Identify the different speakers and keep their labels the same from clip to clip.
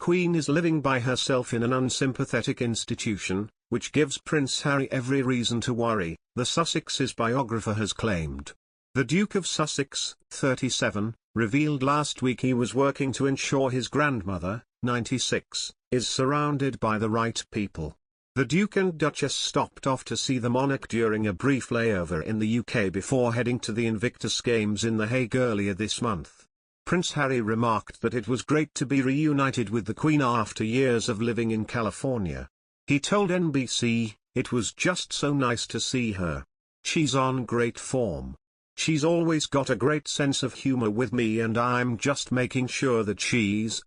Speaker 1: Queen is living by herself in an unsympathetic institution, which gives Prince Harry every reason to worry, the Sussex's biographer has claimed. The Duke of Sussex, 37, revealed last week he was working to ensure his grandmother, 96, is surrounded by the right people. The Duke and Duchess stopped off to see the monarch during a brief layover in the UK before heading to the Invictus Games in The Hague earlier this month. Prince Harry remarked that it was great to be reunited with the Queen after years of living in California. He told NBC, "It was just so nice to see her. She's on great form. She's always got a great sense of humor with me, and I'm just making sure that she's,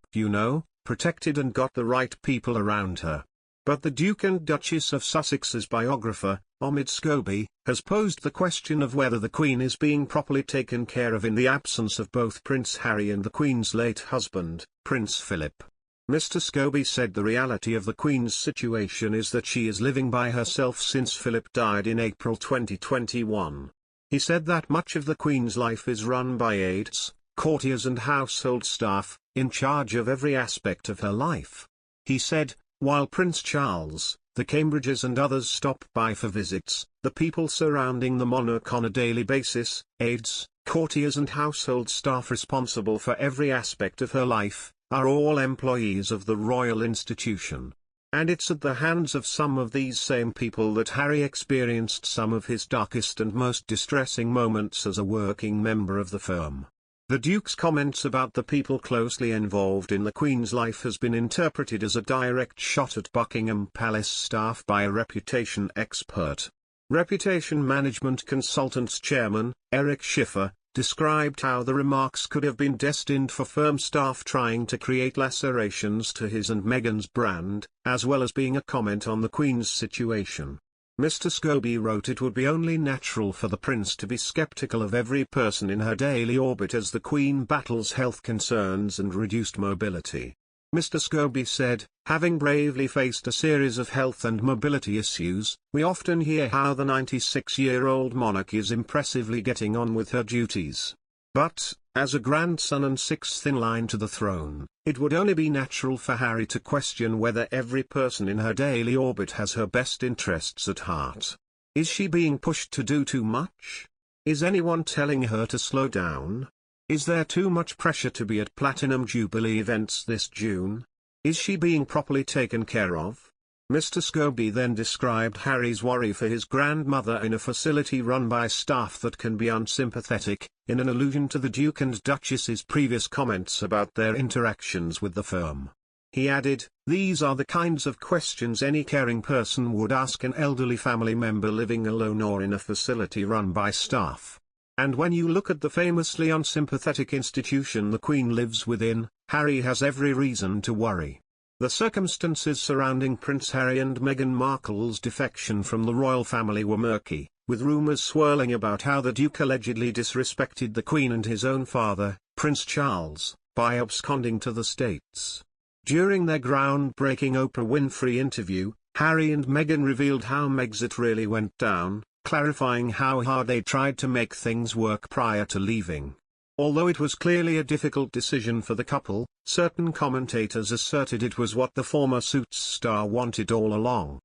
Speaker 1: protected and got the right people around her." But the Duke and Duchess of Sussex's biographer, Scobie, has posed the question of whether the Queen is being properly taken care of in the absence of both Prince Harry and the Queen's late husband, Prince Philip. Mr. Scobie said the reality of the Queen's situation is that she is living by herself since Philip died in April 2021. He said that much of the Queen's life is run by aides, courtiers and household staff, in charge of every aspect of her life. He said, while Prince Charles, the Cambridges and others stop by for visits, the people surrounding the monarch on a daily basis, aides, courtiers and household staff responsible for every aspect of her life, are all employees of the royal institution. And it's at the hands of some of these same people that Harry experienced some of his darkest and most distressing moments as a working member of the firm. The Duke's comments about the people closely involved in the Queen's life has been interpreted as a direct shot at Buckingham Palace staff by a reputation expert. Reputation management consultants chairman, Eric Schiffer, described how the remarks could have been destined for firm staff trying to create lacerations to his and Meghan's brand, as well as being a comment on the Queen's situation. Mr. Scobie wrote it would be only natural for the Prince to be skeptical of every person in her daily orbit as the Queen battles health concerns and reduced mobility. Mr. Scobie said, having bravely faced a series of health and mobility issues, we often hear how the 96-year-old monarch is impressively getting on with her duties. But, as a grandson and sixth in line to the throne, it would only be natural for Harry to question whether every person in her daily orbit has her best interests at heart. Is she being pushed to do too much? Is anyone telling her to slow down? Is there too much pressure to be at Platinum Jubilee events this June? Is she being properly taken care of? Mr. Scobie then described Harry's worry for his grandmother in a facility run by staff that can be unsympathetic, in an allusion to the Duke and Duchess's previous comments about their interactions with the firm. He added, "These are the kinds of questions any caring person would ask an elderly family member living alone or in a facility run by staff. And when you look at the famously unsympathetic institution the Queen lives within, Harry has every reason to worry." The circumstances surrounding Prince Harry and Meghan Markle's defection from the royal family were murky, with rumours swirling about how the Duke allegedly disrespected the Queen and his own father, Prince Charles, by absconding to the States. During their groundbreaking Oprah Winfrey interview, Harry and Meghan revealed how Megxit really went down, clarifying how hard they tried to make things work prior to leaving. Although it was clearly a difficult decision for the couple, certain commentators asserted it was what the former Suits star wanted all along.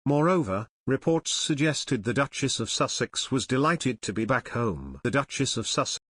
Speaker 1: Moreover, reports suggested the Duchess of Sussex was delighted to be back home. The Duchess of Sussex